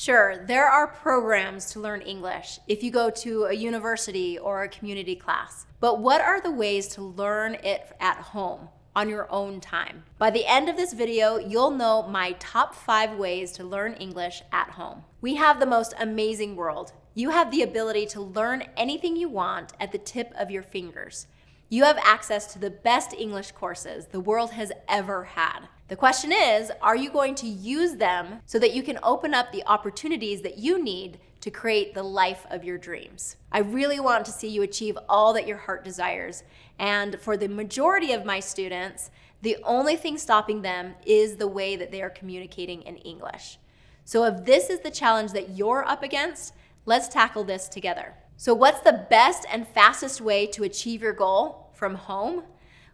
Sure, there are programs to learn English if you go to a university or a community class. But what are the ways to learn it at home on your own time? By the end of this video, you'll know my top 5 ways to learn English at home. We have the most amazing world. You have the ability to learn anything you want at the tip of your fingers. You have access to the best English courses the world has ever had. The question is, are you going to use them so that you can open up the opportunities that you need to create the life of your dreams? I really want to see you achieve all that your heart desires. And for the majority of my students, the only thing stopping them is the way that they are communicating in English. So if this is the challenge that you're up against, let's tackle this together. So what's the best and fastest way to achieve your goal from home?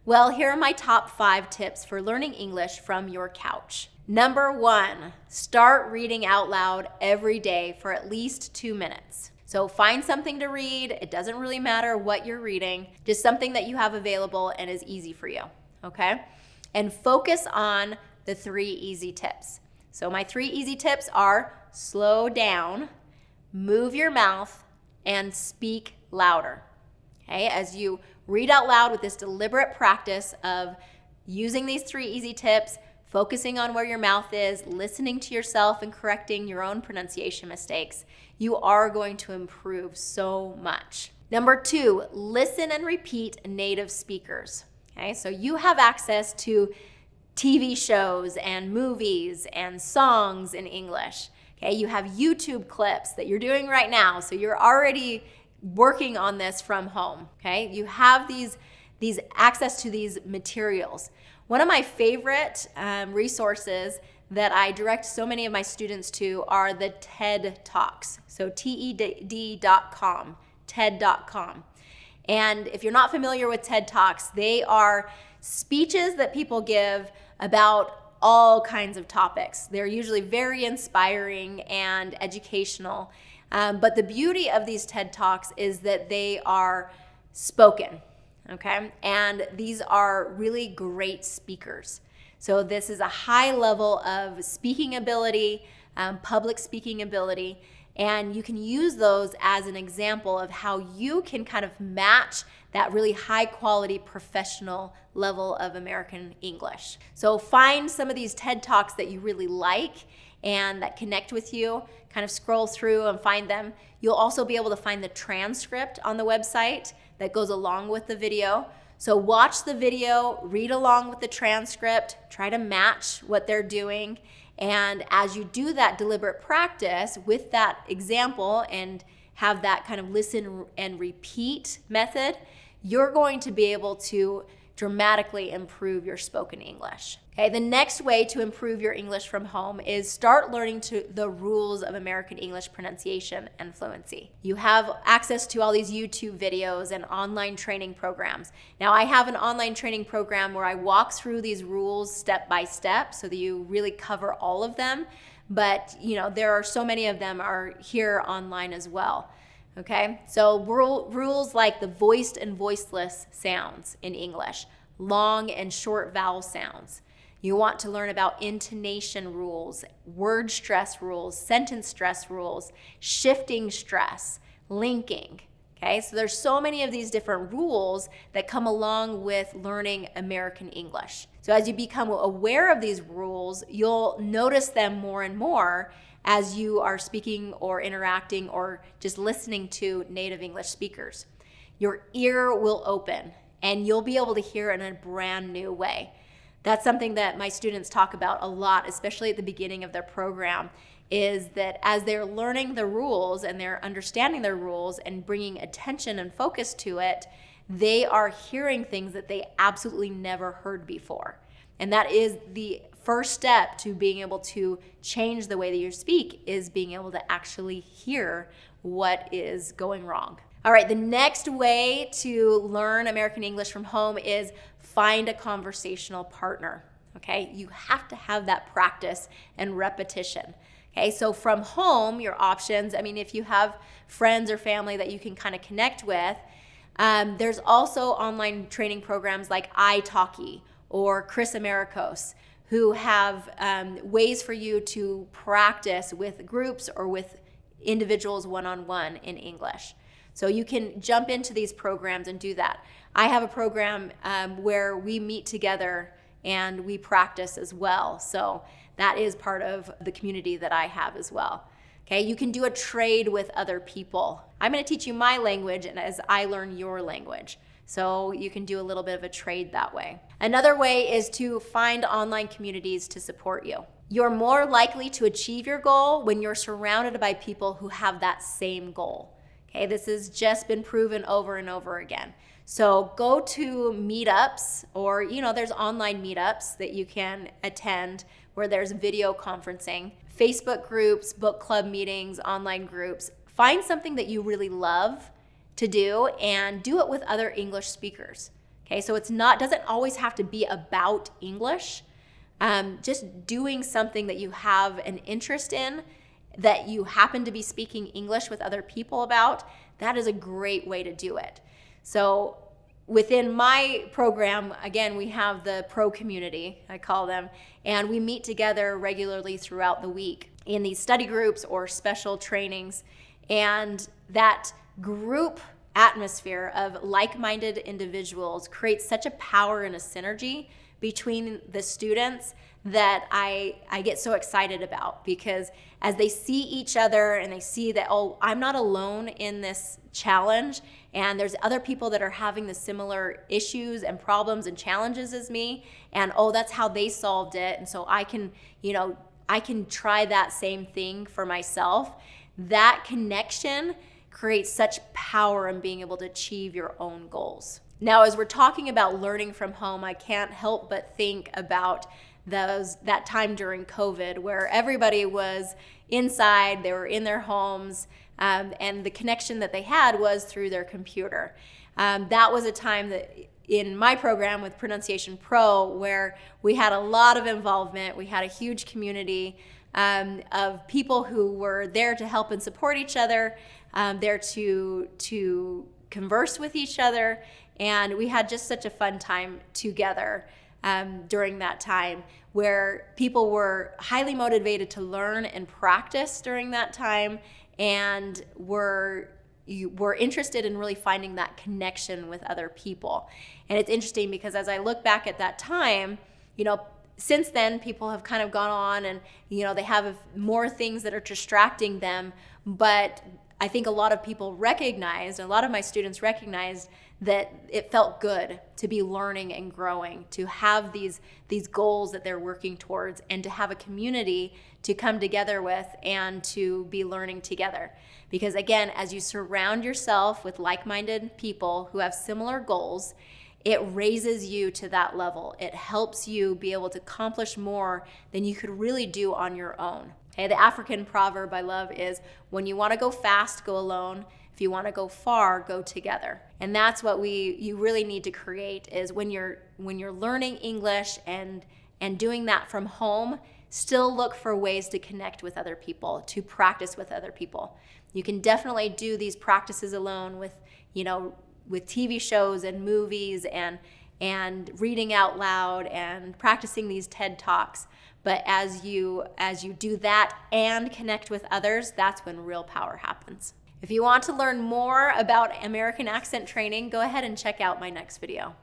Well, here are my top 5 tips for learning English from your couch. Number 1, start reading out loud every day for at least 2 minutes. So find something to read. It doesn't really matter what you're reading, just something that you have available and is easy for you, okay? And focus on the 3 easy tips. So my 3 easy tips are slow down, move your mouth, and speak louder. Okay, as you read out loud with this deliberate practice of using these 3 easy tips, focusing on where your mouth is, listening to yourself and correcting your own pronunciation mistakes, you are going to improve so much. Number 2, listen and repeat native speakers. Okay, so you have access to TV shows and movies and songs in English. Okay, you have YouTube clips that you're doing right now, so you're already working on this from home, okay? You have these access to these materials. One of my favorite resources that I direct so many of my students to are the TED Talks, so TED.com, TED.com. And if you're not familiar with TED Talks, they are speeches that people give about all kinds of topics. They're usually very inspiring and educational. But the beauty of these TED Talks is that they are spoken, okay? And these are really great speakers. So this is a high level of speaking ability, public speaking ability, and you can use those as an example of how you can kind of match that really high quality professional level of American English. So find some of these TED Talks that you really like and that connect with you, kind of scroll through and find them. You'll also be able to find the transcript on the website that goes along with the video. So watch the video, read along with the transcript, try to match what they're doing. And as you do that deliberate practice with that example and have that kind of listen and repeat method, you're going to be able to dramatically improve your spoken English. Okay, the next way to improve your English from home is start learning the rules of American English pronunciation and fluency. You have access to all these YouTube videos and online training programs. Now, I have an online training program where I walk through these rules step by step so that you really cover all of them. But, there are so many of them are here online as well. Okay, so rules like the voiced and voiceless sounds in English, long and short vowel sounds. You want to learn about intonation rules, word stress rules, sentence stress rules, shifting stress, linking. Okay, so there's so many of these different rules that come along with learning American English. So as you become aware of these rules, you'll notice them more and more as you are speaking or interacting or just listening to native English speakers. Your ear will open and you'll be able to hear in a brand new way. That's something that my students talk about a lot, especially at the beginning of their program, is that as they're learning the rules and they're understanding their rules and bringing attention and focus to it, they are hearing things that they absolutely never heard before. And that is the first step to being able to change the way that you speak, is being able to actually hear what is going wrong. All right, the next way to learn American English from home is find a conversational partner, okay? You have to have that practice and repetition. Okay, so from home, your options, if you have friends or family that you can kind of connect with, there's also online training programs like italki or Chris Americos, who have ways for you to practice with groups or with individuals one-on-one in English. So you can jump into these programs and do that. I have a program where we meet together and we practice as well. So that is part of the community that I have as well. Okay, you can do a trade with other people. I'm going to teach you my language and as I learn your language. So you can do a little bit of a trade that way. Another way is to find online communities to support you. You're more likely to achieve your goal when you're surrounded by people who have that same goal. Okay, this has just been proven over and over again. So go to meetups, or there's online meetups that you can attend where there's video conferencing, Facebook groups, book club meetings, online groups. Find something that you really love to do and do it with other English speakers. Okay, so doesn't always have to be about English. Just doing something that you have an interest in, that you happen to be speaking English with other people about, that is a great way to do it. So within my program, again, we have the pro community, I call them, and we meet together regularly throughout the week in these study groups or special trainings. And that group atmosphere of like-minded individuals creates such a power and a synergy between the students that I get so excited about, because as they see each other and they see that, oh, I'm not alone in this challenge, and there's other people that are having the similar issues and problems and challenges as me, and oh, that's how they solved it, and so I can try that same thing for myself. That connection creates such power in being able to achieve your own goals. Now, as we're talking about learning from home, I can't help but think about that time during COVID where everybody was inside, they were in their homes, and the connection that they had was through their computer. That was a time that in my program with Pronunciation Pro where we had a lot of involvement. We had a huge community of people who were there to help and support each other, there to converse with each other, and we had just such a fun time together during that time, where people were highly motivated to learn and practice during that time, and were interested in really finding that connection with other people. And it's interesting because as I look back at that time, since then people have kind of gone on and they have more things that are distracting them, but I think a lot of people recognized, and a lot of my students recognized, that it felt good to be learning and growing, to have these goals that they're working towards, and to have a community to come together with and to be learning together. Because again, as you surround yourself with like-minded people who have similar goals, it raises you to that level. It helps you be able to accomplish more than you could really do on your own. Okay, the African proverb I love is, when you want to go fast, go alone. If you want to go far, go together. And that's what you really need to create, is when you're learning English and doing that from home, still look for ways to connect with other people, to practice with other people. You can definitely do these practices alone with TV shows and movies and reading out loud and practicing these TED Talks. But as you do that and connect with others, that's when real power happens. If you want to learn more about American accent training, go ahead and check out my next video.